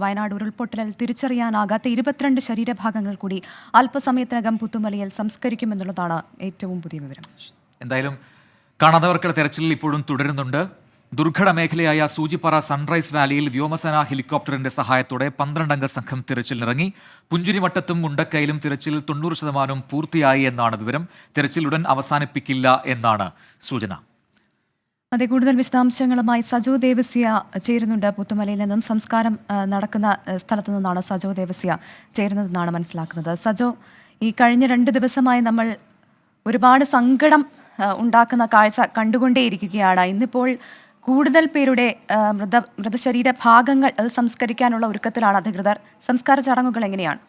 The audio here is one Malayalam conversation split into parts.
വയനാട് ഉരുൾപൊട്ടലിൽ തിരിച്ചറിയാനാകാത്ത 22 ശരീരഭാഗങ്ങൾ കൂടി അല്പസമയത്തിനകം പുത്തുമലയിൽ സംസ്കരിക്കുമെന്നുള്ളതാണ് ഏറ്റവും പുതിയ വിവരം. എന്തായാലും കാണാത്തവർക്കുള്ള തെരച്ചിൽ ഇപ്പോഴും തുടരുന്നുണ്ട്. ദുർഘട മേഖലയായ സൂചിപ്പാറ സൺറൈസ് വാലിയിൽ വ്യോമസേന ഹെലികോപ്റ്ററിന്റെ സഹായത്തോടെ 12-അംഗ സംഘം തിരച്ചിലിനിറങ്ങി. പുഞ്ചിരിമട്ടത്തും മുണ്ടക്കയിലും തിരച്ചിൽ 90% പൂർത്തിയായി എന്നാണ് വിവരം. തിരച്ചിൽ ഉടൻ അവസാനിപ്പിക്കില്ല എന്നാണ് സൂചന. അതെ, കൂടുതൽ വിശദാംശങ്ങളുമായി സജോ ദേവസ്യ ചേരുന്നുണ്ട്. പുത്തുമലയിൽ നിന്നും സംസ്കാരം നടക്കുന്ന സ്ഥലത്തു നിന്നാണ് സജോ ദേവസ്യ ചേരുന്നതെന്നാണ് മനസ്സിലാക്കുന്നത്. സജോ, ഈ കഴിഞ്ഞ 2 ദിവസമായി നമ്മൾ ഒരുപാട് സങ്കടം ഉണ്ടാക്കുന്ന കാഴ്ച കണ്ടുകൊണ്ടേയിരിക്കുകയാണ്. ഇന്നിപ്പോൾ കൂടുതൽ പേരുടെ മൃതശരീര ഭാഗങ്ങൾ അത് സംസ്കരിക്കാനുള്ള ഒരുക്കത്തിലാണ് അധികൃതർ. സംസ്കാര ചടങ്ങുകൾ എങ്ങനെയാണ്?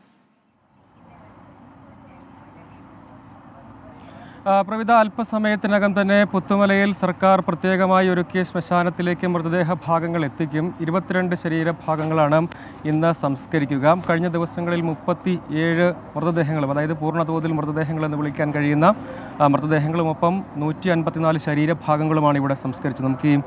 പ്രവിധ അല്പസമയത്തിനകം തന്നെ പുത്തുമലയിൽ സർക്കാർ പ്രത്യേകമായി ഒരുക്കിയ ശ്മശാനത്തിലേക്ക് മൃതദേഹ ഭാഗങ്ങൾ എത്തിക്കും. 22 ശരീരഭാഗങ്ങളാണ് ഇന്ന് സംസ്കരിക്കുക. കഴിഞ്ഞ ദിവസങ്ങളിൽ 37 മൃതദേഹങ്ങളും, അതായത് പൂർണ്ണതോതിൽ മൃതദേഹങ്ങൾ എന്ന് വിളിക്കാൻ കഴിയുന്ന മൃതദേഹങ്ങളുമൊപ്പം 154 ശരീരഭാഗങ്ങളുമാണ് ഇവിടെ സംസ്കരിച്ചത്. നമുക്ക് ഈ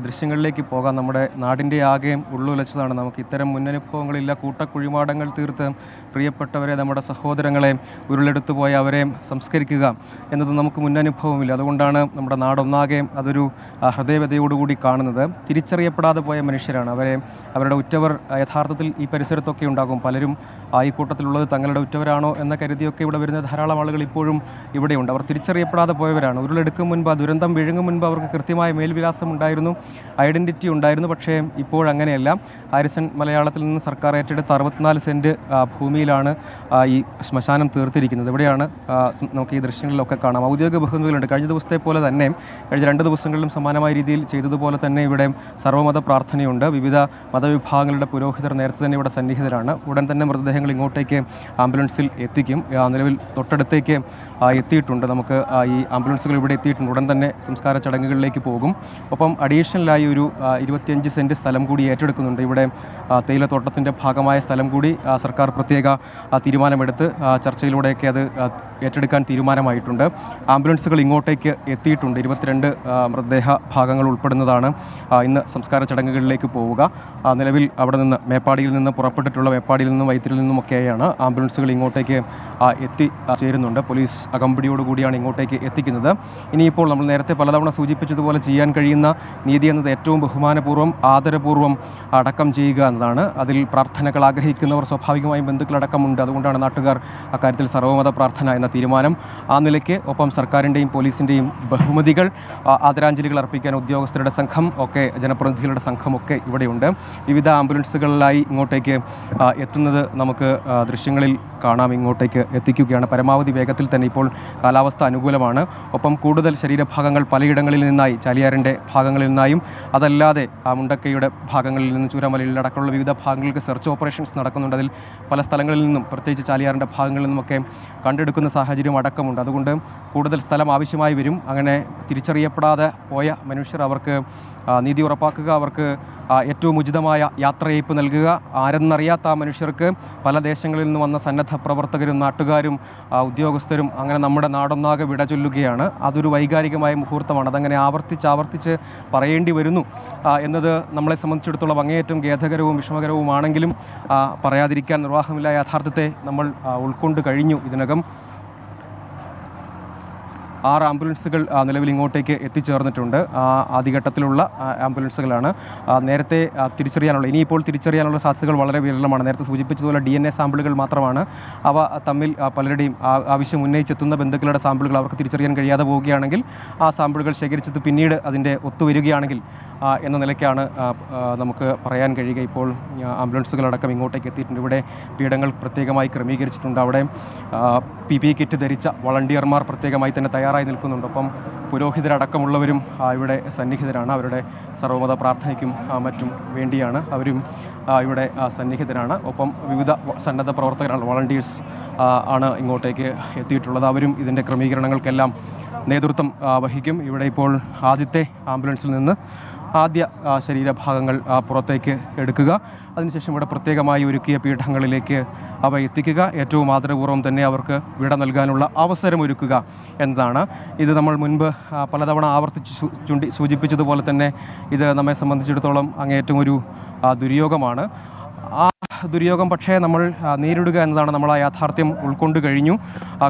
ദൃശ്യങ്ങളിലേക്ക് പോകാം. നമ്മുടെ നാടിൻ്റെ ആകെ ഉള്ളുലച്ചതാണ്. നമുക്ക് ഇത്തരം മുന്നനുഭവങ്ങളില്ല. കൂട്ടക്കുഴിമാടങ്ങൾ തീർത്ത് പ്രിയപ്പെട്ടവരെ, നമ്മുടെ സഹോദരങ്ങളെ ഉരുളെടുത്തു പോയ അവരെ സംസ്കരിക്കുക എന്നത് നമുക്ക് മുന്നനുഭവമില്ല. അതുകൊണ്ടാണ് നമ്മുടെ നാടൊന്നാകെ അതൊരു ഹൃദയവ്യതയോടുകൂടി കാണുന്നത്. തിരിച്ചറിയപ്പെടാതെ പോയ മനുഷ്യരാണ്. അവരുടെ ഉറ്റവർ യഥാർത്ഥത്തിൽ ഈ പരിസരത്തൊക്കെ ഉണ്ടാകും. പലരും ഈ കൂട്ടത്തിലുള്ളത് തങ്ങളുടെ ഉറ്റവരാണോ എന്ന കരുതിയൊക്കെ ഇവിടെ വരുന്ന ധാരാളം ആളുകൾ ഇപ്പോഴും ഇവിടെയുണ്ട്. അവർ തിരിച്ചറിയപ്പെടാതെ പോയവരാണ്. ഉരുളെടുക്കും മുൻപ്, ദുരന്തം വീഴും മുൻപ് അവർക്ക് കൃത്യമായ മേൽവിലാസം ഉണ്ടായിരുന്നു, ഐഡൻറ്റിറ്റി ഉണ്ടായിരുന്നു. പക്ഷേ ഇപ്പോഴങ്ങനെയല്ല. ഹാരിസൺ മലയാളത്തിൽ നിന്ന് സർക്കാർ ഏറ്റെടുത്ത 64 സെൻറ്റ് ഭൂമിയിലാണ് ഈ ശ്മശാനം തീർത്തിരിക്കുന്നത്. ഇവിടെയാണ് നമുക്ക് ഈ ദൃശ്യങ്ങളിലൊക്കെ കാണാം. ഔദ്യോഗിക ബഹുമതികളുണ്ട്. കഴിഞ്ഞ ദിവസത്തെ പോലെ തന്നെ, കഴിഞ്ഞ 2 ദിവസങ്ങളിലും സമാനമായ രീതിയിൽ ചെയ്തതുപോലെ തന്നെ ഇവിടെ സർവ്വമത പ്രാർത്ഥനയുണ്ട്. വിവിധ മതവിഭാഗങ്ങളുടെ പുരോഹിതർ നേരത്തെ തന്നെ ഇവിടെ സന്നിഹിതരാണ്. ഉടൻ തന്നെ മൃതദേഹങ്ങൾ ഇങ്ങോട്ടേക്ക് ആംബുലൻസിൽ എത്തിക്കും. നിലവിൽ തൊട്ടടുത്തേക്ക് എത്തിയിട്ടുണ്ട്. നമുക്ക് ഈ ആംബുലൻസുകൾ ഇവിടെ എത്തിയിട്ടുണ്ട്. ഉടൻ തന്നെ സംസ്കാര ചടങ്ങുകളിലേക്ക് പോകും. ഒപ്പം അഡീഷണലായി ഒരു 25 സെൻറ്റ് സ്ഥലം കൂടി ഏറ്റെടുക്കുന്നുണ്ട്. ഇവിടെ തേയിലത്തോട്ടത്തിൻ്റെ ഭാഗമായ സ്ഥലം കൂടി സർക്കാർ പ്രത്യേക തീരുമാനമെടുത്ത് ചർച്ചയിലൂടെയൊക്കെ അത് ഏറ്റെടുക്കാൻ തീരുമാനമായിട്ടുണ്ട്. ആംബുലൻസുകൾ ഇങ്ങോട്ടേക്ക് എത്തിയിട്ടുണ്ട്. 22 മൃതദേഹ ഭാഗങ്ങൾ ഉൾപ്പെടുന്നതാണ് ഇന്ന് സംസ്കാര ചടങ്ങുകളിലേക്ക് പോവുക. നിലവിൽ അവിടെ നിന്ന് മേപ്പാടിയിൽ നിന്ന് പുറപ്പെട്ടിട്ടുള്ള, മേപ്പാടിയിൽ നിന്നും വൈത്തിരിയിൽ നിന്നുമൊക്കെയാണ് ആംബുലൻസുകൾ ഇങ്ങോട്ടേക്ക് എത്തിച്ചേരുന്നുണ്ട്. പോലീസ് അകമ്പടിയോടുകൂടിയാണ് ഇങ്ങോട്ടേക്ക് എത്തിക്കുന്നത്. ഇനിയിപ്പോൾ നമ്മൾ നേരത്തെ പലതവണ സൂചിപ്പിച്ചതുപോലെ ചെയ്യാൻ കഴിയുന്ന നീതി എന്നത് ഏറ്റവും ബഹുമാനപൂർവ്വം, ആദരപൂർവ്വം അടക്കം ചെയ്യുക എന്നതാണ്. അതിൽ പ്രാർത്ഥനകൾ ആഗ്രഹിക്കുന്നവർ സ്വാഭാവികമായും ബന്ധുക്കളടക്കമുണ്ട്. അതുകൊണ്ടാണ് നാട്ടുകാർ അക്കാര്യത്തിൽ സർവ്വമത പ്രാർത്ഥന എന്ന തീരുമാനം. ആ നിലയ്ക്ക് ഒപ്പം സർക്കാരിൻ്റെയും പോലീസിൻ്റെയും ബഹുമതികൾ, ആദരാഞ്ജലികൾ അർപ്പിക്കാൻ ഉദ്യോഗസ്ഥരുടെ സംഘം ഒക്കെ, ജനപ്രതിനിധികളുടെ സംഘമൊക്കെ ഇവിടെയുണ്ട്. വിവിധ ആംബുലൻസുകളിലായി ഇങ്ങോട്ടേക്ക് എത്തുന്നത് നമുക്ക് ദൃശ്യങ്ങളിൽ കാണാം. ഇങ്ങോട്ടേക്ക് എത്തിക്കുകയാണ് പരമാവധി വേഗത്തിൽ തന്നെ. ഇപ്പോൾ കാലാവസ്ഥ അനുകൂലമാണ്. ഒപ്പം കൂടുതൽ ശരീരഭാഗങ്ങൾ പലയിടങ്ങളിൽ നിന്നായി, ചാലിയാറിൻ്റെ ഭാഗങ്ങളിൽ നിന്നായും അതല്ലാതെ മുണ്ടക്കയുടെ ഭാഗങ്ങളിൽ നിന്നും ചൂരമലയിൽ അടക്കമുള്ള വിവിധ ഭാഗങ്ങൾക്ക് സെർച്ച് ഓപ്പറേഷൻസ് നടക്കുന്നുണ്ട്. അതിൽ പല സ്ഥലങ്ങളിൽ നിന്നും, പ്രത്യേകിച്ച് ചാലിയാറിൻ്റെ ഭാഗങ്ങളിൽ നിന്നുമൊക്കെ കണ്ടെടുക്കുന്ന സാഹചര്യം അടക്കമുണ്ട്. അതുകൊണ്ട് കൂടുതൽ സ്ഥലം ആവശ്യമായി വരും. അങ്ങനെ തിരിച്ചറിയപ്പെടാതെ പോയ മനുഷ്യർ, അവർക്ക് നീതി ഉറപ്പാക്കുക, അവർക്ക് ഏറ്റവും ഉചിതമായ യാത്രയയപ്പ് നൽകുക. ആരെന്നറിയാത്ത ആ മനുഷ്യർക്ക് പല ദേശങ്ങളിൽ നിന്ന് വന്ന സന്നദ്ധ പ്രവർത്തകരും നാട്ടുകാരും ഉദ്യോഗസ്ഥരും അങ്ങനെ നമ്മുടെ നാടൊന്നാകെ വിട ചൊല്ലുകയാണ്. അതൊരു വൈകാരികമായ മുഹൂർത്തമാണ്. അതങ്ങനെ ആവർത്തിച്ച് പറയേണ്ടി വരുന്നു എന്നത് നമ്മളെ സംബന്ധിച്ചിടത്തോളം അങ്ങേയറ്റം ഖേദകരവും വിഷമകരവുമാണെങ്കിലും പറയാതിരിക്കാൻ നിർവാഹമില്ല. യാഥാർത്ഥ്യത്തെ നമ്മൾ ഉൾക്കൊണ്ട് കഴിഞ്ഞു. ഇതിനകം 6 ആംബുലൻസുകൾ നിലവിൽ ഇങ്ങോട്ടേക്ക് എത്തിച്ചേർന്നിട്ടുണ്ട്. ആദ്യഘട്ടത്തിലുള്ള ആംബുലൻസുകളാണ്. നേരത്തെ ഇനിയിപ്പോൾ തിരിച്ചറിയാനുള്ള സാധ്യതകൾ വളരെ വിരളമാണ്. നേരത്തെ സൂചിപ്പിച്ചതുപോലെ DNA സാമ്പിളുകൾ മാത്രമാണ്. അവ തമ്മിൽ പലരുടെയും ആവശ്യം ഉന്നയിച്ചെത്തുന്ന ബന്ധുക്കളുടെ സാമ്പിളുകൾ അവർക്ക് തിരിച്ചറിയാൻ കഴിയാതെ പോവുകയാണെങ്കിൽ ആ സാമ്പിളുകൾ ശേഖരിച്ചത് പിന്നീട് അതിൻ്റെ ഒത്തുവരികയാണെങ്കിൽ എന്ന നിലയ്ക്കാണ് നമുക്ക് പറയാൻ കഴിയുക. ഇപ്പോൾ ആംബുലൻസുകളടക്കം ഇങ്ങോട്ടേക്ക് എത്തിയിട്ടുണ്ട്. ഇവിടെ പീഠങ്ങൾ പ്രത്യേകമായി ക്രമീകരിച്ചിട്ടുണ്ട്. അവിടെ PPE കിറ്റ് ധരിച്ച വളണ്ടിയർമാർ പ്രത്യേകമായി തന്നെ തയ്യാറായി നിൽക്കുന്നുണ്ട്. ഒപ്പം പുരോഹിതരടക്കമുള്ളവരും ഇവിടെ സന്നിഹിതരാണ്. അവരുടെ സർവ്വമത പ്രാർത്ഥനയ്ക്കും മറ്റും വേണ്ടിയാണ് അവരും ഇവിടെ സന്നിഹിതരാണ്. ഒപ്പം വിവിധ സന്നദ്ധ പ്രവർത്തകരാണ്, വളണ്ടിയേഴ്സ് ആണ് ഇങ്ങോട്ടേക്ക് എത്തിയിട്ടുള്ളത്. അവരും ഇതിൻ്റെ ക്രമീകരണങ്ങൾക്കെല്ലാം നേതൃത്വം വഹിക്കും. ഇവിടെ ഇപ്പോൾ ആദ്യത്തെ ആംബുലൻസിൽ നിന്ന് ആദ്യ ശരീരഭാഗങ്ങൾ പുറത്തേക്ക് എടുക്കുക. അതിനുശേഷം ഇവിടെ പ്രത്യേകമായി ഒരുക്കിയ പീഠങ്ങളിലേക്ക് അവ എത്തിക്കുക. ഏറ്റവും ആദരപൂർവ്വം തന്നെ അവർക്ക് വിട നൽകാനുള്ള അവസരമൊരുക്കുക എന്നതാണ്. ഇത് നമ്മൾ മുൻപ് പലതവണ ആവർത്തിച്ച് സൂചിപ്പിച്ചതുപോലെ തന്നെ ഇത് നമ്മെ സംബന്ധിച്ചിടത്തോളം അങ്ങേയറ്റം ഒരു ദുര്യോഗമാണ്. ആ ദുര്യോഗം പക്ഷേ നമ്മൾ നേരിടുക എന്നതാണ് നമ്മൾ ആ യാഥാർത്ഥ്യം ഉൾക്കൊണ്ട് കഴിഞ്ഞു.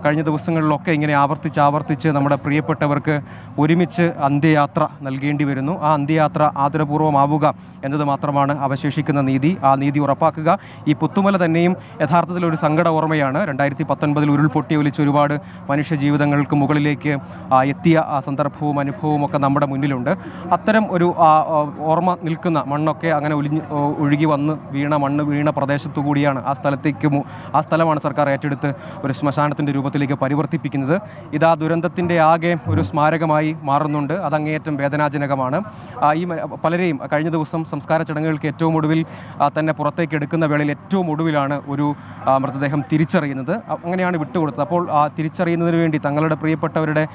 കഴിഞ്ഞ ദിവസങ്ങളിലൊക്കെ ഇങ്ങനെ ആവർത്തിച്ച് നമ്മുടെ പ്രിയപ്പെട്ടവർക്ക് ഒരുമിച്ച് അന്ത്യയാത്ര നൽകേണ്ടി വരുന്നു. ആ അന്ത്യയാത്ര ആദരപൂർവ്വമാവുക എന്നത് മാത്രമാണ് അവശേഷിക്കുന്ന നീതി. ആ നീതി ഉറപ്പാക്കുക. ഈ പുത്തുമല തന്നെയും യഥാർത്ഥത്തിൽ ഒരു സങ്കട ഓർമ്മയാണ്. 2019 ഉരുൾപൊട്ടി ഒലിച്ച് ഒരുപാട് മനുഷ്യജീവിതങ്ങൾക്ക് മുകളിലേക്ക് എത്തിയ ആ സന്ദർഭവും അനുഭവവും ഒക്കെ നമ്മുടെ മുന്നിലുണ്ട്. അത്തരം ഒരു ഓർമ്മ നിൽക്കുന്ന മണ്ണൊക്കെ അങ്ങനെ ഒഴുകി വന്ന് മണ്ണ് വീണ പ്രദേശത്തു കൂടിയാണ് ആ സ്ഥലമാണ് സർക്കാർ ഏറ്റെടുത്ത് ഒരു ശ്മശാനത്തിൻ്റെ രൂപത്തിലേക്ക് പരിവർത്തിപ്പിക്കുന്നത്. ഇതാ ദുരന്തത്തിൻ്റെ ആകെ ഒരു സ്മാരകമായി മാറുന്നുണ്ട്. അതങ്ങേയറ്റം വേദനാജനകമാണ്. ഈ പലരെയും കഴിഞ്ഞ ദിവസം സംസ്കാര ചടങ്ങുകൾക്ക് ഏറ്റവും ഒടുവിൽ തന്നെ പുറത്തേക്ക് എടുക്കുന്ന വേളയിൽ ഏറ്റവും ഒടുവിലാണ് ഒരു മൃതദേഹം തിരിച്ചറിയുന്നത്. അങ്ങനെയാണ് വിട്ടുകൊടുത്തത്. അപ്പോൾ തിരിച്ചറിയുന്നതിന് വേണ്ടി തങ്ങളുടെ പ്രിയപ്പെട്ടവരുടെ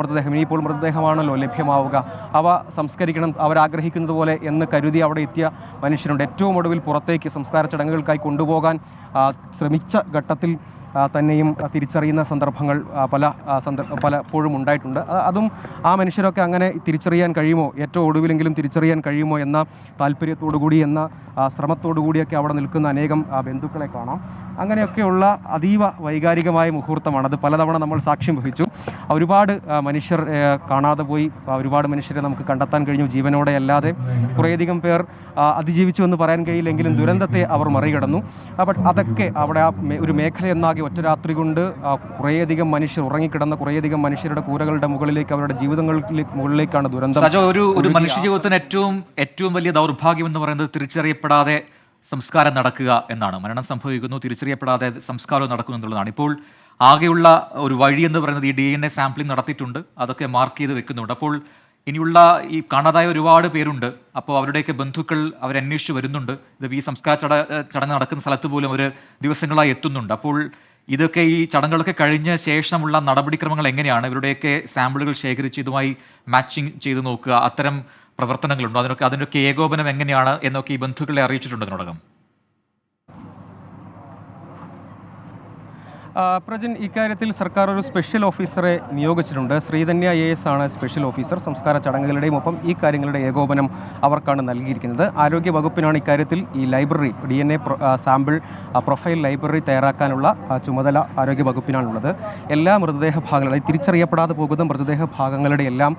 മൃതദേഹം, ഇനിയിപ്പോൾ മൃതദേഹമാണല്ലോ ലഭ്യമാവുക, അവ സംസ്കരിക്കണം അവരാഗ്രഹിക്കുന്നത് പോലെ എന്ന് കരുതി അവിടെ എത്തിയ മനുഷ്യരുണ്ട്. ഏറ്റവും ഒടുവിൽ പുറത്തേക്ക് സംസ്കാര ചടങ്ങുകൾക്കായി കൊണ്ടുപോകാൻ ശ്രമിച്ച ഘട്ടത്തിൽ തന്നെയും തിരിച്ചറിയുന്ന സന്ദർഭങ്ങൾ പലപ്പോഴും ഉണ്ടായിട്ടുണ്ട്. അതും ആ മനുഷ്യരൊക്കെ അങ്ങനെ തിരിച്ചറിയാൻ കഴിയുമോ, ഏറ്റവും ഒടുവിലെങ്കിലും തിരിച്ചറിയാൻ കഴിയുമോ എന്ന താല്പര്യത്തോടുകൂടി, എന്ന ശ്രമത്തോടുകൂടിയൊക്കെ അവിടെ നിൽക്കുന്ന അനേകം ബന്ധുക്കളെ കാണാം. അങ്ങനെയൊക്കെയുള്ള അതീവ വൈകാരികമായ മുഹൂർത്തമാണ്. അത് പലതവണ നമ്മൾ സാക്ഷ്യം വഹിച്ചു. ഒരുപാട് മനുഷ്യർ കാണാതെ പോയി, ഒരുപാട് മനുഷ്യരെ നമുക്ക് കണ്ടെത്താൻ കഴിഞ്ഞു ജീവനോടെ അല്ലാതെ. കുറേയധികം പേർ അതിജീവിച്ചു എന്ന് പറയാൻ കഴിയില്ലെങ്കിലും ദുരന്തത്തെ അവർ മറികടന്നു. അതൊക്കെ അവിടെ ഒരു മേഖലയെന്നാകെ ഒറ്റ രാത്രി കൊണ്ട് കുറേയധികം മനുഷ്യർ ഉറങ്ങിക്കിടന്ന കുറേയധികം മനുഷ്യരുടെ കൂരകളുടെ മുകളിലേക്ക്, അവരുടെ ജീവിതങ്ങൾക്ക് മുകളിലേക്കാണ് ദുരന്തം. ഒരു മനുഷ്യ ജീവിതത്തിന് ഏറ്റവും വലിയ ദൗർഭാഗ്യം എന്ന് പറയുന്നത് തിരിച്ചറിയപ്പെടാതെ സംസ്കാരം നടക്കുക എന്നാണ്. മരണം സംഭവിക്കുന്നു, തിരിച്ചറിയപ്പെടാതെ സംസ്കാരം നടക്കുന്നു എന്നുള്ളതാണ്. ഇപ്പോൾ ആകെയുള്ള ഒരു വഴി എന്ന് പറയുന്നത് ഈ DNA സാമ്പിളിംഗ് നടത്തിയിട്ടുണ്ട്, അതൊക്കെ മാർക്ക് ചെയ്ത് വെക്കുന്നുണ്ട്. അപ്പോൾ ഇനിയുള്ള ഈ കാണാതായ ഒരുപാട് പേരുണ്ട്. അപ്പോൾ അവരുടെയൊക്കെ ബന്ധുക്കൾ അവരന്വേഷിച്ച് വരുന്നുണ്ട്. ഇത് ഈ സംസ്കാര ചടങ്ങ് നടക്കുന്ന സ്ഥലത്ത് പോലും അവർ ദിവസങ്ങളായി എത്തുന്നുണ്ട്. അപ്പോൾ ഇതൊക്കെ ഈ ചടങ്ങുകളൊക്കെ കഴിഞ്ഞ ശേഷമുള്ള നടപടിക്രമങ്ങൾ എങ്ങനെയാണ്? ഇവരുടെയൊക്കെ സാമ്പിളുകൾ ശേഖരിച്ച് ഇതുമായി മാച്ചിങ് ചെയ്ത് നോക്കുക, അത്തരം പ്രവർത്തനങ്ങളുണ്ടോ? അതിനൊക്കെ ഏകോപനം എങ്ങനെയാണ് എന്നൊക്കെ ഈ ബന്ധുക്കളെ അറിയിച്ചിട്ടുണ്ട് ഇതിനോടകം. പ്രജിൻ, ഇക്കാര്യത്തിൽ സർക്കാർ ഒരു സ്പെഷ്യൽ ഓഫീസറെ നിയോഗിച്ചിട്ടുണ്ട്. ശ്രീധന്യ AS ആണ് സ്പെഷ്യൽ ഓഫീസർ. സംസ്കാര ചടങ്ങുകളുടെയും ഒപ്പം ഈ കാര്യങ്ങളുടെ ഏകോപനം അവർക്കാണ് നൽകിയിരിക്കുന്നത്. ആരോഗ്യ വകുപ്പിനാണ് ഇക്കാര്യത്തിൽ ഈ library DNA sample profile library തയ്യാറാക്കാനുള്ള ചുമതല ആരോഗ്യ വകുപ്പിനാണുള്ളത്. എല്ലാ മൃതദേഹ ഭാഗങ്ങളും, തിരിച്ചറിയപ്പെടാതെ പോകുന്ന മൃതദേഹ ഭാഗങ്ങളുടെ എല്ലാം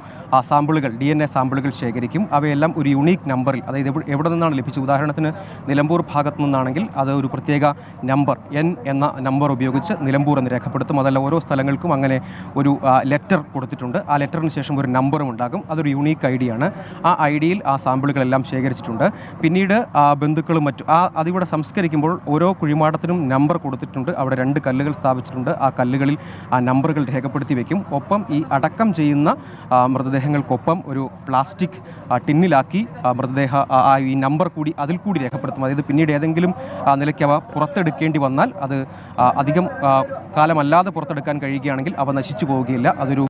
സാമ്പിളുകൾ, DNA സാമ്പിളുകൾ ശേഖരിക്കും. അവയെല്ലാം ഒരു യുണീക്ക് നമ്പറിൽ, അതായത് എവിടെ നിന്നാണ് ലഭിച്ചത്, ഉദാഹരണത്തിന് നിലമ്പൂർ ഭാഗത്തു നിന്നാണെങ്കിൽ അത് ഒരു പ്രത്യേക നമ്പർ N എന്ന നമ്പർ ഉപയോഗിച്ച് നിലമ്പൂർ എന്ന് രേഖപ്പെടുത്തും. അതല്ല, ഓരോ സ്ഥലങ്ങൾക്കും അങ്ങനെ ഒരു ലെറ്റർ കൊടുത്തിട്ടുണ്ട്. ആ ലെറ്ററിന് ശേഷം ഒരു നമ്പറും ഉണ്ടാകും. അതൊരു യുണീക്ക് ID ആണ്. ആ IDയിൽ ആ സാമ്പിളുകളെല്ലാം ശേഖരിച്ചിട്ടുണ്ട്. പിന്നീട് ബന്ധുക്കളും അതിവിടെ സംസ്കരിക്കുമ്പോൾ ഓരോ കുഴിമാടത്തിനും നമ്പർ കൊടുത്തിട്ടുണ്ട്. അവിടെ 2 കല്ലുകൾ സ്ഥാപിച്ചിട്ടുണ്ട്. ആ കല്ലുകളിൽ ആ നമ്പറുകൾ രേഖപ്പെടുത്തി വയ്ക്കും. ഒപ്പം ഈ അടക്കം ചെയ്യുന്ന മൃതദേഹങ്ങൾക്കൊപ്പം ഒരു പ്ലാസ്റ്റിക് ടിന്നിലാക്കി ഈ നമ്പർ കൂടി അതിൽ കൂടി രേഖപ്പെടുത്തും. അതായത് പിന്നീട് ഏതെങ്കിലും നിലയ്ക്ക് അവ പുറത്തെടുക്കേണ്ടി വന്നാൽ അത് അധികം കാലമല്ലാതെ പുറത്തെടുക്കാൻ കഴിയുകയാണെങ്കിൽ അവ നശിച്ചു പോവുകയില്ല. അതൊരു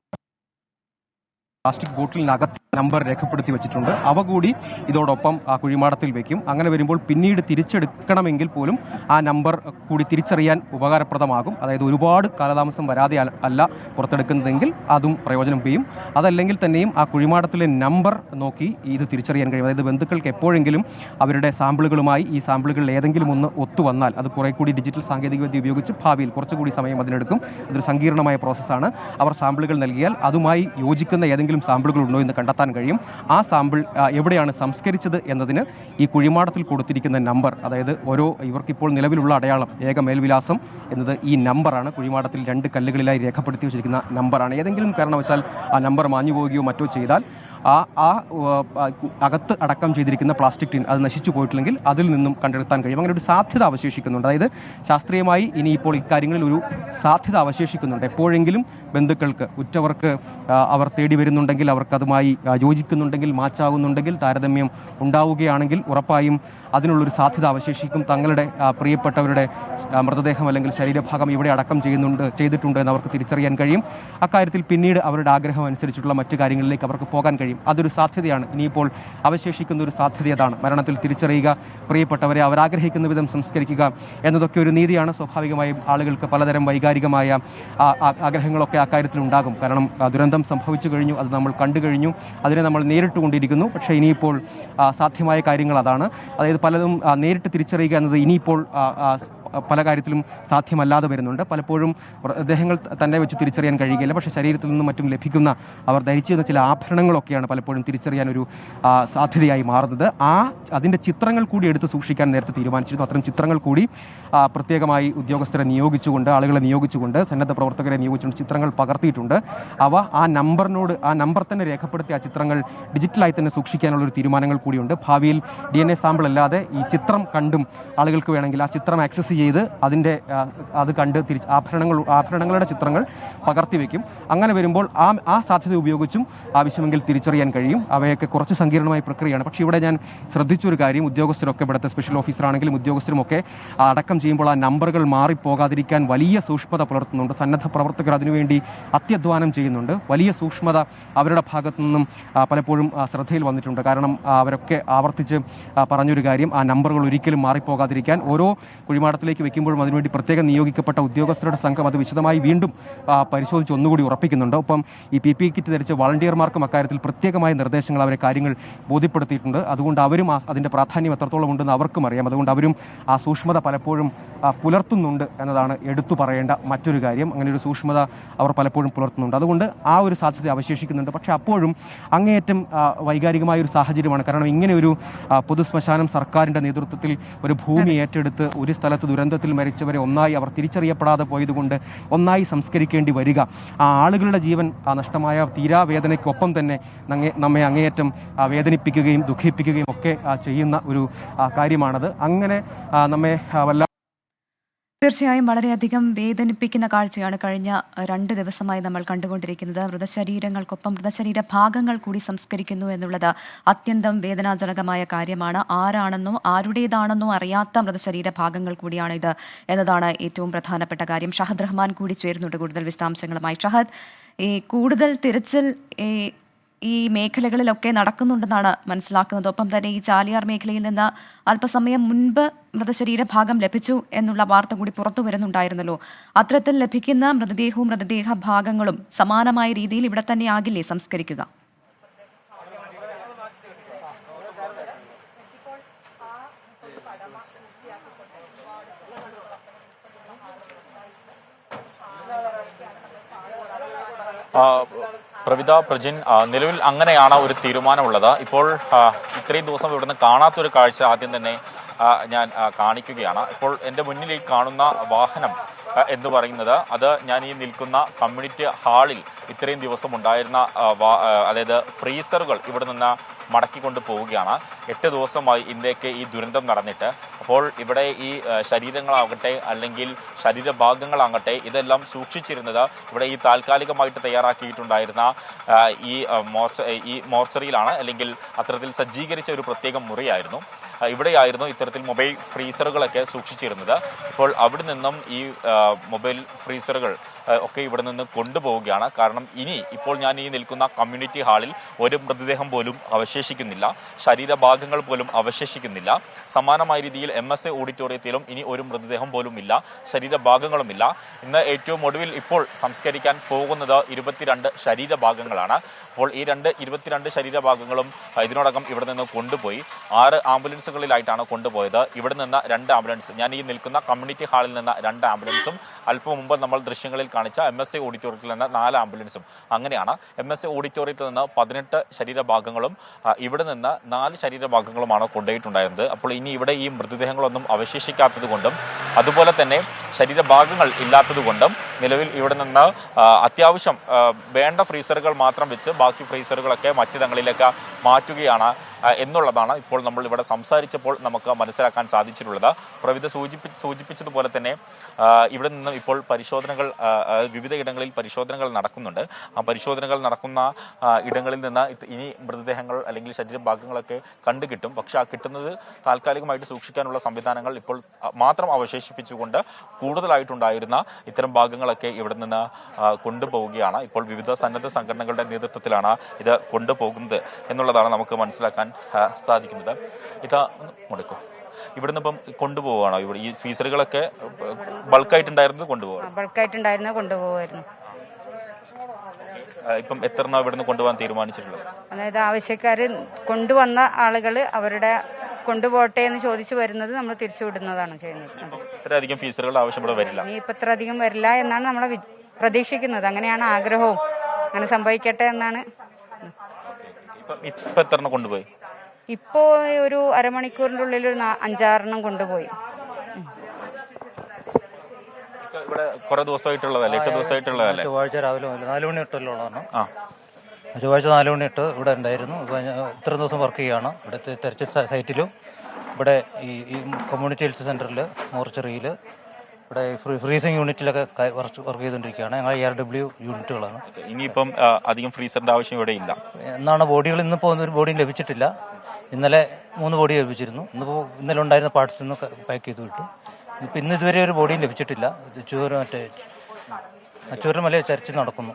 പ്ലാസ്റ്റിക് ബോട്ടിലിനകത്ത് നമ്പർ രേഖപ്പെടുത്തി വെച്ചിട്ടുണ്ട്. അവ കൂടി ഇതോടൊപ്പം ആ കുഴിമാടത്തിൽ വയ്ക്കും. അങ്ങനെ വരുമ്പോൾ പിന്നീട് തിരിച്ചെടുക്കണമെങ്കിൽ പോലും ആ നമ്പർ കൂടി തിരിച്ചറിയാൻ ഉപകാരപ്രദമാകും. അതായത് ഒരുപാട് കാലതാമസം വരാതെ അല്ല പുറത്തെടുക്കുന്നതെങ്കിൽ അതും പ്രയോജനം ചെയ്യും. അതല്ലെങ്കിൽ തന്നെയും ആ കുഴിമാടത്തിലെ നമ്പർ നോക്കി ഇത് തിരിച്ചറിയാൻ കഴിയും. അതായത് ബന്ധുക്കൾക്ക് എപ്പോഴെങ്കിലും അവരുടെ സാമ്പിളുകളുമായി ഈ സാമ്പിളുകളിൽ ഏതെങ്കിലും ഒന്ന് ഒത്തുവന്നാൽ അത് കുറേ കൂടി ഡിജിറ്റൽ സാങ്കേതികവിദ്യ ഉപയോഗിച്ച് ഭാവിയിൽ കുറച്ചുകൂടി സമയം അതിനെടുക്കും. അതൊരു സങ്കീർണമായ പ്രോസസ്സാണ്. അവർ സാമ്പിളുകൾ നൽകിയാൽ അതുമായി യോജിക്കുന്ന ഏതെങ്കിലും സാമ്പിളുകൾ ഉണ്ടോ എന്ന് കണ്ടെത്താൻ കഴിയും. ആ സാമ്പിൾ എവിടെയാണ് സംസ്കരിച്ചത് എന്നതിന് ഈ കുഴിമാടത്തിൽ കൊടുത്തിരിക്കുന്ന നമ്പർ, അതായത് ഇവർക്കിപ്പോൾ നിലവിലുള്ള അടയാളം ഏക മേൽവിലാസം എന്നത് ഈ നമ്പറാണ്. കുഴിമാടത്തിൽ 2 കല്ലുകളിലായി രേഖപ്പെടുത്തി വെച്ചിരിക്കുന്ന നമ്പറാണ്. ഏതെങ്കിലും കാരണവശാൽ ആ നമ്പർ മാഞ്ഞു പോവുകയോ മറ്റോ ചെയ്താൽ അകത്ത് അടക്കം ചെയ്തിരിക്കുന്ന പ്ലാസ്റ്റിക് ടിൻ അത് നശിച്ചു പോയിട്ടില്ലെങ്കിൽ അതിൽ നിന്നും കണ്ടെടുത്താൻ കഴിയും. അങ്ങനെ ഒരു സാധ്യത അവശേഷിക്കുന്നുണ്ട്. അതായത് ശാസ്ത്രീയമായി ഇനിയിപ്പോൾ ഇക്കാര്യങ്ങളിൽ ഒരു സാധ്യത അവശേഷിക്കുന്നുണ്ട്. എപ്പോഴെങ്കിലും ബന്ധുക്കൾക്ക്, ഉറ്റവർക്ക് അവർ തേടി വരുന്നുണ്ടെങ്കിൽ, അവർക്കതുമായി യോജിക്കുന്നുണ്ടെങ്കിൽ, മാച്ചാവുന്നുണ്ടെങ്കിൽ, താരതമ്യം ഉണ്ടാവുകയാണെങ്കിൽ ഉറപ്പായും അതിനുള്ളൊരു സാധ്യത അവശേഷിക്കും. തങ്ങളുടെ പ്രിയപ്പെട്ടവരുടെ മൃതദേഹം അല്ലെങ്കിൽ ശരീരഭാഗം ഇവിടെ അടക്കം ചെയ്തിട്ടുണ്ട് എന്ന് അവർക്ക് തിരിച്ചറിയാൻ കഴിയും. അക്കാര്യത്തിൽ പിന്നീട് അവരുടെ ആഗ്രഹം അനുസരിച്ചിട്ടുള്ള മറ്റു കാര്യങ്ങളിലേക്ക് അവർക്ക് പോകാൻ കഴിയും. അതൊരു സാധ്യതയാണ്. ഇനിയിപ്പോൾ അവശേഷിക്കുന്ന ഒരു സാധ്യത അതാണ്. മരണത്തിൽ തിരിച്ചറിയുക, പ്രിയപ്പെട്ടവരെ അവരാഗ്രഹിക്കുന്ന വിധം സംസ്കരിക്കുക എന്നതൊക്കെ ഒരു നീതിയാണ്. സ്വാഭാവികമായും ആളുകൾക്ക് പലതരം വൈകാരികമായ ആഗ്രഹങ്ങളൊക്കെ അക്കാര്യത്തിൽ ഉണ്ടാകും. കാരണം ദുരന്തം സംഭവിച്ചു കഴിഞ്ഞു, അത് നമ്മൾ കണ്ടു കഴിഞ്ഞു, അതിനെ നമ്മൾ നേരിട്ടുകൊണ്ടിരിക്കുന്നു. പക്ഷേ ഇനിയിപ്പോൾ സാധ്യമായ കാര്യങ്ങൾ അതാണ്. അതായത് പലതും നേരിട്ട് തിരിച്ചറിയുക എന്നത് ഇനിയിപ്പോൾ പല കാര്യത്തിലും സാധ്യമല്ലാതെ വരുന്നുണ്ട്. പലപ്പോഴും മൃതദേഹങ്ങൾ തന്നെ വെച്ച് തിരിച്ചറിയാൻ കഴിയുകയില്ല. പക്ഷേ ശരീരത്തിൽ നിന്നും മറ്റും ലഭിക്കുന്ന അവർ ധരിച്ചിരുന്ന ചില ആഭരണങ്ങളൊക്കെയാണ് പലപ്പോഴും തിരിച്ചറിയാൻ ഒരു സാധ്യതയായി മാറുന്നത്. അതിൻ്റെ ചിത്രങ്ങൾ കൂടി എടുത്ത് സൂക്ഷിക്കാൻ നേരത്തെ തീരുമാനിച്ചിരുന്നു. അത്തരം ചിത്രങ്ങൾ കൂടി പ്രത്യേകമായി ഉദ്യോഗസ്ഥരെ നിയോഗിച്ചുകൊണ്ട്, ആളുകളെ നിയോഗിച്ചുകൊണ്ട്, സന്നദ്ധ പ്രവർത്തകരെ നിയോഗിച്ചുകൊണ്ട് ചിത്രങ്ങൾ പകർത്തിയിട്ടുണ്ട്. അവ ആ നമ്പർ തന്നെ രേഖപ്പെടുത്തി ആ ചിത്രങ്ങൾ ഡിജിറ്റലായി തന്നെ സൂക്ഷിക്കാനുള്ള ഒരു തീരുമാനങ്ങൾ കൂടിയുണ്ട്. ഭാവിയിൽ DNA സാമ്പിൾ അല്ലാതെ ഈ ചിത്രം കണ്ടും ആളുകൾക്ക് വേണമെങ്കിൽ ആ ചിത്രം ആക്സസ് ചെയ്ത് അത് കണ്ട് ആഭരണങ്ങളുടെ ചിത്രങ്ങൾ പകർത്തി വയ്ക്കും. അങ്ങനെ വരുമ്പോൾ ആ സാധ്യത ഉപയോഗിച്ചും ആവശ്യമെങ്കിൽ തിരിച്ചറിയാൻ കഴിയും. അവയൊക്കെ കുറച്ച് സങ്കീർണമായ പ്രക്രിയയാണ്. പക്ഷേ ഇവിടെ ഞാൻ ശ്രദ്ധിച്ചൊരു കാര്യം, ഉദ്യോഗസ്ഥരൊക്കെ ഇവിടുത്തെ സ്പെഷ്യൽ ഓഫീസറാണെങ്കിലും ഉദ്യോഗസ്ഥരുമൊക്കെ അടക്കം ചെയ്യുമ്പോൾ ആ നമ്പറുകൾ മാറിപ്പോകാതിരിക്കാൻ വലിയ സൂക്ഷ്മത പുലർത്തുന്നുണ്ട്. സന്നദ്ധ പ്രവർത്തകർ അതിനുവേണ്ടി അത്യധ്വാനം ചെയ്യുന്നുണ്ട്. വലിയ സൂക്ഷ്മത അവരുടെ ഭാഗത്തു നിന്നും പലപ്പോഴും ശ്രദ്ധയിൽ വന്നിട്ടുണ്ട്. കാരണം അവരൊക്കെ ആവർത്തിച്ച് പറഞ്ഞൊരു കാര്യം, ആ നമ്പറുകൾ ഒരിക്കലും മാറിപ്പോകാതിരിക്കാൻ ഓരോ കുഴിമാടത്തിലേക്ക് വെക്കുമ്പോഴും അതിനുവേണ്ടി പ്രത്യേകം നിയോഗിക്കപ്പെട്ട ഉദ്യോഗസ്ഥരുടെ സംഘം അത് വിശദമായി വീണ്ടും പരിശോധിച്ച് ഒന്നുകൂടി ഉറപ്പിക്കുന്നുണ്ട്. ഒപ്പം ഈ PPE കിറ്റ് ധരിച്ച വളണ്ടിയർമാർക്കും അക്കാര്യത്തിൽ പ്രത്യേകമായ നിർദ്ദേശങ്ങൾ അവരെ കാര്യങ്ങൾ ബോധ്യപ്പെടുത്തിയിട്ടുണ്ട്. അതുകൊണ്ട് അവരും അതിൻ്റെ പ്രാധാന്യം എത്രത്തോളം ഉണ്ടെന്ന് അവർക്കും അറിയാം. അതുകൊണ്ട് അവരും ആ സൂക്ഷ്മത പലപ്പോഴും പുലർത്തുന്നുണ്ട് എന്നതാണ് എടുത്തു പറയേണ്ട മറ്റൊരു കാര്യം. അങ്ങനെ ഒരു സൂക്ഷ്മത അവർ പലപ്പോഴും പുലർത്തുന്നുണ്ട്. അതുകൊണ്ട് ആ ഒരു സാധ്യത അവശേഷിക്കുന്നുണ്ട്. പക്ഷേ അപ്പോഴും അങ്ങേയറ്റം വൈകാരികമായ ഒരു സാഹചര്യമാണ്. കാരണം ഇങ്ങനെ ഒരു പൊതുശ്മശാനം സർക്കാരിൻ്റെ നേതൃത്വത്തിൽ ഒരു ഭൂമി ഏറ്റെടുത്ത് ഒരു സ്ഥലത്ത് ദുരന്തത്തിൽ മരിച്ചവരെ ഒന്നായി അവർ തിരിച്ചറിയപ്പെടാതെ പോയതുകൊണ്ട് ഒന്നായി സംസ്കരിക്കേണ്ടി വരിക, ആ ആളുകളുടെ ജീവൻ നഷ്ടമായ തീരാവേദനയ്ക്കൊപ്പം തന്നെ നമ്മെ അങ്ങേയറ്റം വേദനിപ്പിക്കുകയും ദുഃഖിപ്പിക്കുകയും ഒക്കെ ചെയ്യുന്ന ഒരു കാര്യമാണത്. അങ്ങനെ നമ്മെ തീർച്ചയായും വളരെയധികം വേദനിപ്പിക്കുന്ന കാഴ്ചയാണ് കഴിഞ്ഞ 2 ദിവസമായി നമ്മൾ കണ്ടുകൊണ്ടിരിക്കുന്നത്. മൃതശരീരങ്ങൾക്കൊപ്പം മൃതശരീര ഭാഗങ്ങൾ കൂടി സംസ്കരിക്കുന്നു എന്നുള്ളത് അത്യന്തം വേദനാജനകമായ കാര്യമാണ്. ആരാണെന്നോ ആരുടേതാണെന്നോ അറിയാത്ത മൃതശരീര ഭാഗങ്ങൾ കൂടിയാണ് ഇത് എന്നതാണ് ഏറ്റവും പ്രധാനപ്പെട്ട കാര്യം. ഷഹദ് റഹ്മാൻ കൂടി ചേരുന്നുണ്ട് കൂടുതൽ വിശദാംശങ്ങളുമായി. ഷഹദ്, ഈ കൂടുതൽ തിരച്ചിൽ ഈ മേഖലകളിലൊക്കെ നടക്കുന്നുണ്ടെന്നാണ് മനസ്സിലാക്കുന്നത്. ഒപ്പം തന്നെ ഈ ചാലിയാർ മേഖലയിൽ നിന്ന് അല്പസമയം മുൻപ് മൃതശരീര ഭാഗം ലഭിച്ചു എന്നുള്ള വാർത്ത കൂടി പുറത്തു വരുന്നുണ്ടായിരുന്നല്ലോ. അത്തരത്തിൽ ലഭിക്കുന്ന മൃതദേഹവും മൃതദേഹ ഭാഗങ്ങളും സമാനമായ രീതിയിൽ ഇവിടെ തന്നെ ആകില്ലേ സംസ്കരിക്കുക? പ്രവിത, പ്രജിൻ, നിലവിൽ അങ്ങനെയാണ് ഒരു തീരുമാനമുള്ളത്. ഇപ്പോൾ ഇത്രയും ദിവസം ഇവിടുന്ന് കാണാത്തൊരു കാഴ്ച ആദ്യം തന്നെ ഞാൻ കാണിക്കുകയാണ്. ഇപ്പോൾ എൻ്റെ മുന്നിൽ ഈ കാണുന്ന വാഹനം എന്ന് പറയുന്നത് അത് ഞാൻ ഈ നിൽക്കുന്ന കമ്മ്യൂണിറ്റി ഹാളിൽ ഇത്രയും ദിവസം ഉണ്ടായിരുന്ന അതായത് ഫ്രീസറുകൾ ഇവിടെ നിന്ന് മടക്കിക്കൊണ്ട് പോവുകയാണ്. 8 ദിവസമായി ഇന്ത്യക്ക് ഈ ദുരന്തം നടന്നിട്ട്. അപ്പോൾ ഇവിടെ ഈ ശരീരങ്ങളാകട്ടെ അല്ലെങ്കിൽ ശരീരഭാഗങ്ങളാകട്ടെ ഇതെല്ലാം സൂക്ഷിച്ചിരുന്നത് ഇവിടെ ഈ താൽക്കാലികമായിട്ട് തയ്യാറാക്കിയിട്ടുണ്ടായിരുന്ന ഈ മോർച്ചറിയിലാണ്, അല്ലെങ്കിൽ അത്തരത്തിൽ സജ്ജീകരിച്ച ഒരു പ്രത്യേക മുറിയായിരുന്നു. ഇവിടെയായിരുന്നു ഇത്തരത്തിൽ മൊബൈൽ ഫ്രീസറുകളൊക്കെ സൂക്ഷിച്ചിരുന്നത്. ഇപ്പോൾ അവിടെ നിന്നും ഈ മൊബൈൽ ഫ്രീസറുകൾ ഒക്കെ ഇവിടെ നിന്ന് കൊണ്ടുപോവുകയാണ്. കാരണം ഇപ്പോൾ ഞാൻ ഈ നിൽക്കുന്ന കമ്മ്യൂണിറ്റി ഹാളിൽ ഒരു മൃതദേഹം പോലും അവശേഷിക്കുന്നില്ല, ശരീരഭാഗങ്ങൾ പോലും അവശേഷിക്കുന്നില്ല. സമാനമായ രീതിയിൽ MSA ഓഡിറ്റോറിയത്തിലും ഇനി ഒരു മൃതദേഹം പോലും ഇല്ല, ശരീരഭാഗങ്ങളുമില്ല. ഇന്ന് ഏറ്റവും ഒടുവിൽ ഇപ്പോൾ സംസ്കരിക്കാൻ പോകുന്നത് 22 ശരീരഭാഗങ്ങളാണ്. അപ്പോൾ ഈ 22 ശരീരഭാഗങ്ങളും ഇതിനോടകം ഇവിടെ നിന്ന് കൊണ്ടുപോയി 6 ആംബുലൻസുകളിലായിട്ടാണ് കൊണ്ടുപോയത്. ഇവിടെ നിന്ന് 2 ആംബുലൻസ്, ഞാൻ ഈ നിൽക്കുന്ന കമ്മ്യൂണിറ്റി ഹാളിൽ നിന്ന് 2 ആംബുലൻസും അല്പം മുമ്പ് നമ്മൾ ദൃശ്യങ്ങളിൽ കാണിച്ച MSA ഓഡിറ്റോറിയത്തിൽ നിന്ന് 4 ആംബുലൻസും, അങ്ങനെയാണ്. MSA ഓഡിറ്റോറിയത്തിൽ നിന്ന് 18 ശരീരഭാഗങ്ങളും ഇവിടെ നിന്ന് 4 ശരീരഭാഗങ്ങളുമാണ് കൊണ്ടുപോയിട്ടുണ്ടായിരുന്നത്. അപ്പോൾ ഇനി ഇവിടെ ഈ മൃതദേഹങ്ങളൊന്നും അവശേഷിക്കാത്തത് കൊണ്ടും അതുപോലെ തന്നെ ശരീരഭാഗങ്ങൾ ഇല്ലാത്തത് കൊണ്ടും നിലവിൽ ഇവിടെ നിന്ന് അത്യാവശ്യം വേണ്ട ഫ്രീസറുകൾ മാത്രം വെച്ച് ബാക്കി ഫ്രീസറുകളൊക്കെ മറ്റിടങ്ങളിലേക്ക് മാറ്റുകയാണ് എന്നുള്ളതാണ് ഇപ്പോൾ നമ്മൾ ഇവിടെ സംസാരിച്ചപ്പോൾ നമുക്ക് മനസ്സിലാക്കാൻ സാധിച്ചിട്ടുള്ളത്. പ്രവിധ സൂചിപ്പിച്ചതുപോലെ തന്നെ ഇവിടെ നിന്ന് ഇപ്പോൾ പരിശോധനകൾ വിവിധ ഇടങ്ങളിൽ പരിശോധനകൾ നടക്കുന്നുണ്ട്. ആ പരിശോധനകൾ നടക്കുന്ന ഇടങ്ങളിൽ നിന്ന് ഇനി മൃതദേഹങ്ങൾ അല്ലെങ്കിൽ ശരീരഭാഗങ്ങളൊക്കെ കണ്ടുകിട്ടും. പക്ഷെ ആ കിട്ടുന്നത് താൽക്കാലികമായിട്ട് സൂക്ഷിക്കാനുള്ള സംവിധാനങ്ങൾ ഇപ്പോൾ മാത്രം അവശേഷിപ്പിച്ചുകൊണ്ട് കൂടുതലായിട്ടുണ്ടായിരുന്ന ഇത്തരം ഭാഗങ്ങളൊക്കെ ഇവിടെ നിന്ന് കൊണ്ടുപോവുകയാണ്. ഇപ്പോൾ വിവിധ സന്നദ്ധ സംഘടനകളുടെ നേതൃത്വത്തിലാണ് ഇത് കൊണ്ടുപോകുന്നത് എന്നുള്ളതാണ് നമുക്ക് മനസ്സിലാക്കാൻ സാധിക്കുന്നത്. ഇതാ മുടക്കും ഇവിടുന്ന് ഇപ്പം കൊണ്ടുപോവാണോ? ഇവിടെ ഈ ഫീസറുകളൊക്കെ ബൾക്കായിട്ടുണ്ടായിരുന്നത് കൊണ്ടുപോകാം. ഇപ്പം എത്ര എണ്ണം ഇവിടുന്ന് കൊണ്ടുപോകാൻ തീരുമാനിച്ചിട്ടുള്ളത്? അതായത് ആവശ്യക്കാർ കൊണ്ടുവന്ന ആളുകൾ അവരുടെ കൊണ്ടുപോട്ടെ എന്ന് ചോദിച്ചു വരുന്നത് നമ്മൾ തിരിച്ചുവിടുന്നതാണ് ചെയ്യുന്നത്. ഇത്രയധികം ഫീസറുകളുടെ ആവശ്യം ഇവിടെ വരില്ല. ഇനി ഇപ്പം ഇത്ര അധികം വരില്ല എന്നാണ് നമ്മൾ പ്രതീക്ഷിക്കുന്നത്. അങ്ങനെയാണ് ആഗ്രഹവും. അങ്ങനെ സംഭവിക്കട്ടെ എന്നാണ്. ഇപ്പം എത്ര എണ്ണം കൊണ്ടുപോയി? ഇപ്പോൾ ഒരു അരമണിക്കൂറിൻ്റെ ഉള്ളിൽ ഒരു 5-6 കൊണ്ടുപോയി. ഇവിടെ കുറെ ദിവസമായിട്ടുള്ളതല്ലേ? 8 ദിവസമായിട്ടുള്ളതല്ലേ? ചൊവ്വാഴ്ച രാവിലെ 4 മണി തൊട്ടുള്ളതാണ്. ചൊവ്വാഴ്ച 4 മണി തൊട്ട് ഇവിടെ ഉണ്ടായിരുന്നു. ഇപ്പോൾ ഇത്ര ദിവസം വർക്ക് ചെയ്യുകയാണ് ഇവിടുത്തെ തെരച്ചിൽ സൈറ്റിലും, ഇവിടെ ഈ കമ്മ്യൂണിറ്റി ഹെൽത്ത് സെൻ്ററിൽ, മോർച്ചറിയിൽ, ഇവിടെ ഫ്രീസിങ് യൂണിറ്റിലൊക്കെ വർക്ക് ചെയ്തുകൊണ്ടിരിക്കുകയാണ്. ഞങ്ങൾ ERW യൂണിറ്റുകളാണ്. ഇനിയിപ്പം അധികം ഫ്രീസറിന്റെ ആവശ്യം ഇവിടെ ഇല്ല എന്നാണ് ബോഡികൾ. ഇന്നിപ്പോൾ ഒരു ബോഡിയും ലഭിച്ചിട്ടില്ല. ഇന്നലെ 3 ബോഡി ലഭിച്ചിരുന്നു. ഇന്നലെ ഉണ്ടായിരുന്ന പാർട്സ് ഇന്ന് പാക്ക് ചെയ്ത് വിട്ടു. ഇപ്പം ഇതുവരെ ഒരു ബോഡിയും ലഭിച്ചിട്ടില്ല. ചൂരമല ചർച്ച നടക്കുന്നു.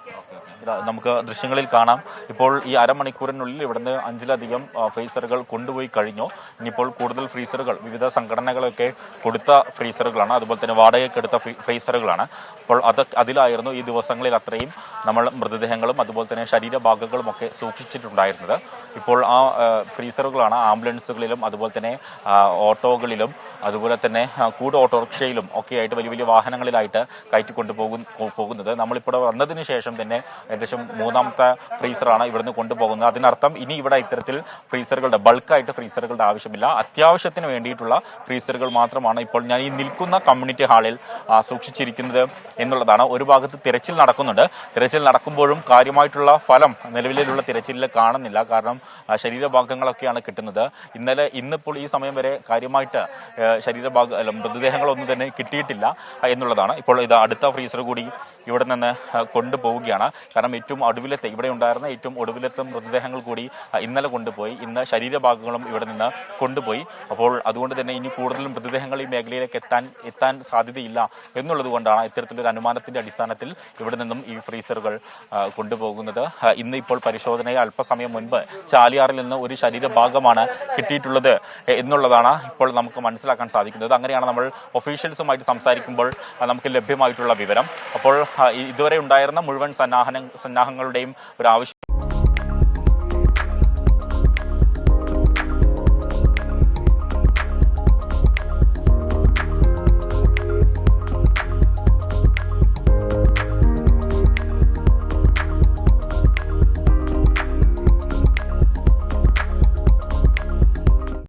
നമുക്ക് ദൃശ്യങ്ങളിൽ കാണാം. ഇപ്പോൾ ഈ അരമണിക്കൂറിനുള്ളിൽ ഇവിടുന്ന് 5-ലധികം ഫ്രീസറുകൾ കൊണ്ടുപോയി കഴിഞ്ഞു. ഇനിയിപ്പോൾ കൂടുതൽ ഫ്രീസറുകൾ വിവിധ സംഘടനകളൊക്കെ കൊടുത്ത ഫ്രീസറുകളാണ്, അതുപോലെ തന്നെ വാടകയ്ക്കെടുത്ത ഫ്രീസറുകളാണ്. അപ്പോൾ അതിലായിരുന്നു ഈ ദിവസങ്ങളിൽ അത്രയും നമ്മൾ മൃതദേഹങ്ങളും അതുപോലെ തന്നെ ശരീരഭാഗങ്ങളും ഒക്കെ സൂക്ഷിച്ചിട്ടുണ്ടായിരുന്നത്. ഇപ്പോൾ ആ ഫ്രീസറുകളാണ് ആംബുലൻസുകളിലും അതുപോലെ തന്നെ ഓട്ടോകളിലും അതുപോലെ തന്നെ കൂട് ഓട്ടോറിക്ഷയിലും ഒക്കെ ആയിട്ട് വലിയ വലിയ വാഹനങ്ങളിലായിട്ട് കയറ്റിക്കൊണ്ടു പോകുന്നത്. നമ്മളിപ്പോൾ വന്നതിന് ശേഷം തന്നെ ഏകദേശം 3ാമത്തെ ഫ്രീസറാണ് ഇവിടുന്ന് കൊണ്ടുപോകുന്നത്. അതിനർത്ഥം ഇനി ഇവിടെ ഇത്തരത്തിൽ ഫ്രീസറുകളുടെ ബൾക്കായിട്ട് ഫ്രീസറുകളുടെ ആവശ്യമില്ല. അത്യാവശ്യത്തിന് വേണ്ടിയിട്ടുള്ള ഫ്രീസറുകൾ മാത്രമാണ് ഇപ്പോൾ ഞാൻ ഈ നിൽക്കുന്ന കമ്മ്യൂണിറ്റി ഹാളിൽ സൂക്ഷിച്ചിരിക്കുന്നത് എന്നുള്ളതാണ്. ഒരു ഭാഗത്ത് തിരച്ചിൽ നടക്കുന്നുണ്ട്. തിരച്ചിൽ നടക്കുമ്പോഴും കാര്യമായിട്ടുള്ള ഫലം നിലവിലുള്ള തിരച്ചിലിൽ കാണുന്നില്ല. കാരണം ശരീരഭാഗങ്ങളൊക്കെയാണ് കിട്ടുന്നത്. ഇന്നിപ്പോൾ ഈ സമയം വരെ കാര്യമായിട്ട് മൃതദേഹങ്ങളൊന്നും തന്നെ കിട്ടിയിട്ടില്ല എന്നുള്ളതാണ്. ഇപ്പോൾ ഇത് അടുത്ത ഫ്രീസർ കൂടി ഇവിടെ നിന്ന് കൊണ്ടുപോവുകയാണ്. കാരണം ഏറ്റവും ഒടുവിലത്തെ ഇവിടെ ഉണ്ടായിരുന്ന ഏറ്റവും ഒടുവിലത്തെ മൃതദേഹങ്ങൾ കൂടി ഇന്നലെ കൊണ്ടുപോയി. ഇന്ന് ശരീരഭാഗങ്ങളും ഇവിടെ നിന്ന് കൊണ്ടുപോയി. അപ്പോൾ അതുകൊണ്ട് തന്നെ ഇനി കൂടുതൽ മൃതദേഹങ്ങൾ ഈ മേഖലയിലേക്ക് എത്താൻ സാധ്യതയില്ല എന്നുള്ളത് കൊണ്ടാണ് ഇത്തരത്തിലൊരു അനുമാനത്തിന്റെ അടിസ്ഥാനത്തിൽ ഇവിടെ നിന്നും ഈ ഫ്രീസറുകൾ കൊണ്ടുപോകുന്നത്. ഇന്ന് ഇപ്പോൾ പരിശോധനയിൽ അല്പസമയം മുൻപ് ചാലിയാറിൽ നിന്ന് ഒരു ശരീരഭാഗമാണ് കിട്ടിയിട്ടുള്ളത് എന്നുള്ളതാണ് ഇപ്പോൾ നമുക്ക് മനസ്സിലാക്കാൻ സാധിക്കുന്നത്. അങ്ങനെയാണ് നമ്മൾ ഒഫീഷ്യൽസുമായിട്ട് സംസാരിക്കുമ്പോൾ നമുക്ക് ലഭ്യമായിട്ടുള്ള വിവരം. അപ്പോൾ ഇതുവരെ ഉണ്ടായിരുന്ന മുഴുവൻ സന്നാഹങ്ങളുടെയും ഒരു ആവശ്യം